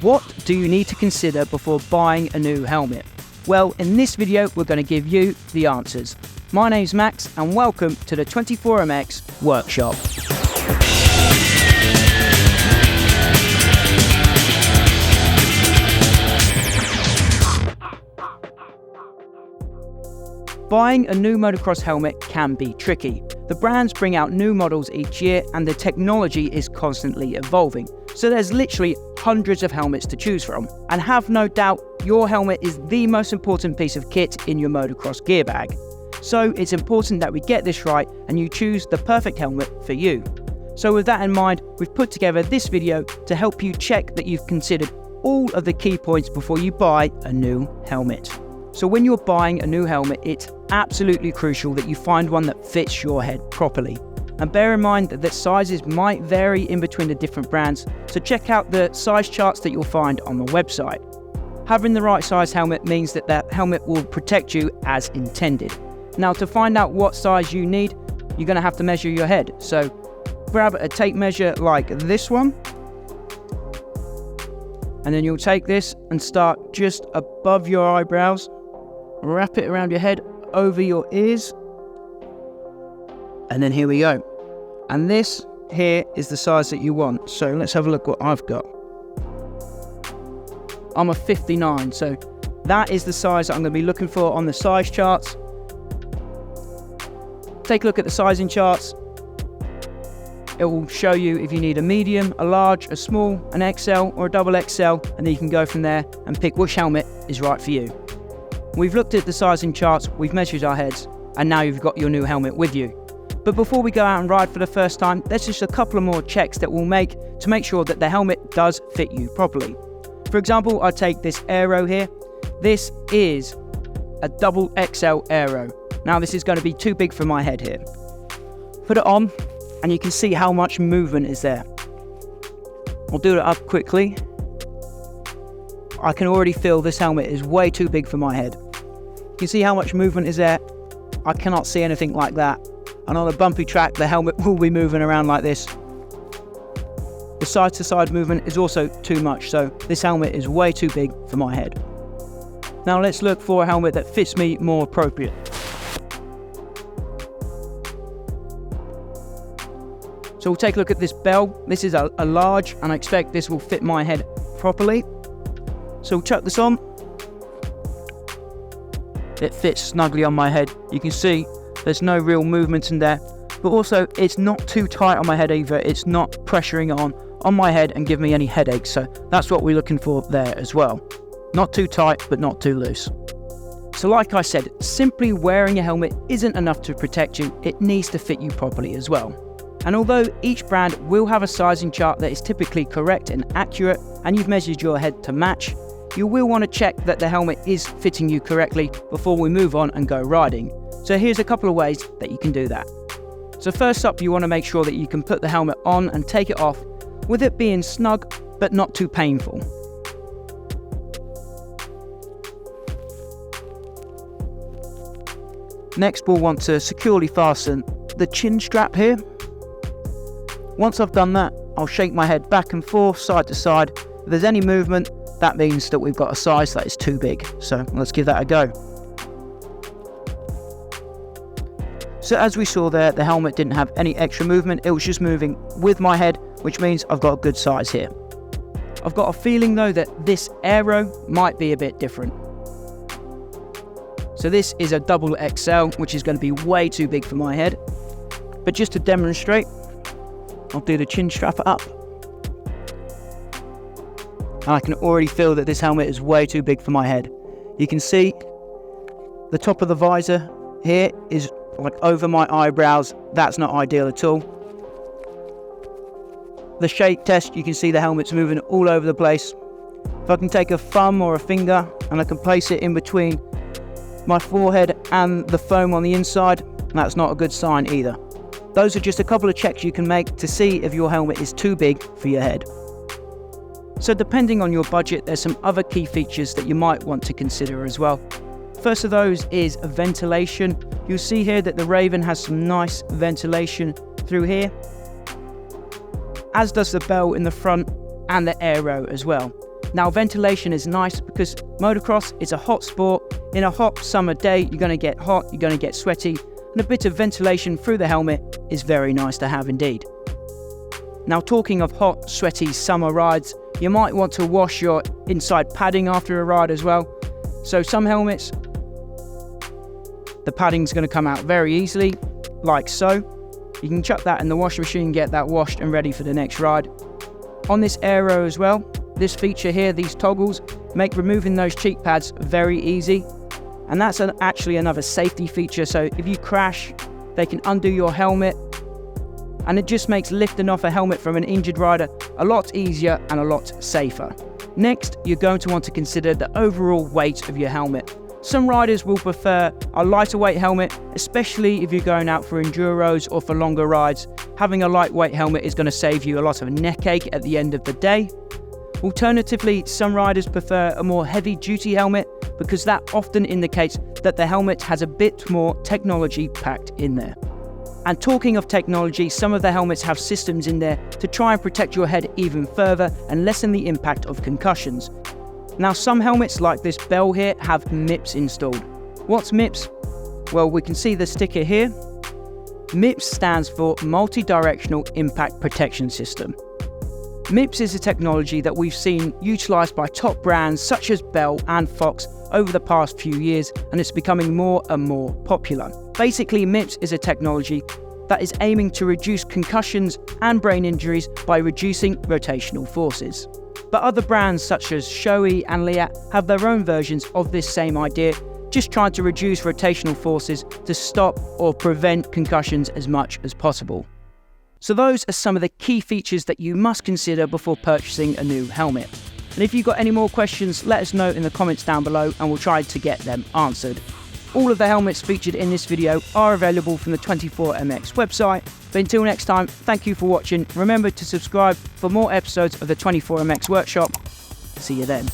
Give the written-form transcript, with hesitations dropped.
what do you need to consider before buying a new helmet? Well, in this video, we're going to give you the answers. My name's Max, and welcome to the 24MX Workshop. Buying a new motocross helmet can be tricky. The brands bring out new models each year and the technology is constantly evolving. So there's literally hundreds of helmets to choose from. And have no doubt, your helmet is the most important piece of kit in your motocross gear bag. So it's important that we get this right and you choose the perfect helmet for you. So with that in mind, we've put together this video to help you check that you've considered all of the key points before you buy a new helmet. So when you're buying a new helmet, it's absolutely crucial that you find one that fits your head properly. And bear in mind that sizes might vary in between the different brands, so check out the size charts that you'll find on the website. Having the right size helmet means that that helmet will protect you as intended. Now, to find out what size you need, you're going to have to measure your head. So grab a tape measure like this one, and then you'll take this and start just above your eyebrows, wrap it around your head, over your ears, and then here we go. And this here is the size that you want. So let's have a look what I've got. I'm a 59, so that is the size that I'm going to be looking for on the size charts. Take a look at the sizing charts. It will show you if you need a medium, a large, a small, an XL or a double XL, and then you can go from there and pick which helmet is right for you. We've looked at the sizing charts, we've measured our heads, and now you've got your new helmet with you. But before we go out and ride for the first time, there's just a couple of more checks that we'll make to make sure that the helmet does fit you properly. For example, I take this Aero here. This is a double XL Aero. Now this is going to be too big for my head here. Put it on, and you can see how much movement is there. I'll do it up quickly. I can already feel this helmet is way too big for my head. You can see how much movement is there. I cannot see anything like that. And on a bumpy track, the helmet will be moving around like this. The side-to-side movement is also too much, so this helmet is way too big for my head. Now let's look for a helmet that fits me more appropriate. So we'll take a look at this bell. This is a large, and I expect this will fit my head properly. So we'll chuck this on. It fits snugly on my head. You can see there's no real movement in there, but also it's not too tight on my head either. It's not pressuring on my head and give me any headaches. So that's what we're looking for there as well. Not too tight, but not too loose. So like I said, simply wearing a helmet isn't enough to protect you. It needs to fit you properly as well. And although each brand will have a sizing chart that is typically correct and accurate, and you've measured your head to match, you will want to check that the helmet is fitting you correctly before we move on and go riding. So here's a couple of ways that you can do that. So first up, you want to make sure that you can put the helmet on and take it off with it being snug but not too painful. Next, we'll want to securely fasten the chin strap here. Once I've done that, I'll shake my head back and forth, side to side. If there's any movement, that means that we've got a size that is too big. So let's give that a go. So as we saw there, the helmet didn't have any extra movement. It was just moving with my head, which means I've got a good size here. I've got a feeling though that this Aero might be a bit different. So this is a double XL, which is going to be way too big for my head. But just to demonstrate, I'll do the chin strap up. And I can already feel that this helmet is way too big for my head. You can see the top of the visor here is like over my eyebrows. That's not ideal at all. The shake test, you can see the helmet's moving all over the place. If I can take a thumb or a finger and I can place it in between my forehead and the foam on the inside, that's not a good sign either. Those are just a couple of checks you can make to see if your helmet is too big for your head. So depending on your budget, there's some other key features that you might want to consider as well. First of those is ventilation. You'll see here that the Raven has some nice ventilation through here, as does the bell in the front and the Aero as well. Now, ventilation is nice because motocross is a hot sport. In a hot summer day, you're going to get hot, you're going to get sweaty, and a bit of ventilation through the helmet is very nice to have indeed. Now, talking of hot, sweaty summer rides, you might want to wash your inside padding after a ride as well. So some helmets, the padding's going to come out very easily, like so. You can chuck that in the washing machine, get that washed and ready for the next ride. On this aero as well, this feature here, these toggles, make removing those cheek pads very easy. And that's actually another safety feature, so if you crash, they can undo your helmet. And it just makes lifting off a helmet from an injured rider a lot easier and a lot safer. Next, you're going to want to consider the overall weight of your helmet. Some riders will prefer a lighter weight helmet, especially if you're going out for enduros or for longer rides. Having a lightweight helmet is going to save you a lot of neck ache at the end of the day. Alternatively, some riders prefer a more heavy-duty helmet because that often indicates that the helmet has a bit more technology packed in there. And talking of technology, some of the helmets have systems in there to try and protect your head even further and lessen the impact of concussions. Now, some helmets like this Bell here have MIPS installed. What's MIPS? Well, we can see the sticker here. MIPS stands for Multi-Directional Impact Protection System. MIPS is a technology that we've seen utilised by top brands such as Bell and Fox over the past few years, and it's becoming more and more popular. Basically, MIPS is a technology that is aiming to reduce concussions and brain injuries by reducing rotational forces. But other brands such as Shoei and Leatt have their own versions of this same idea, just trying to reduce rotational forces to stop or prevent concussions as much as possible. So those are some of the key features that you must consider before purchasing a new helmet. And if you've got any more questions, let us know in the comments down below and we'll try to get them answered. All of the helmets featured in this video are available from the 24MX website. But until next time, thank you for watching. Remember to subscribe for more episodes of the 24MX Workshop. See you then.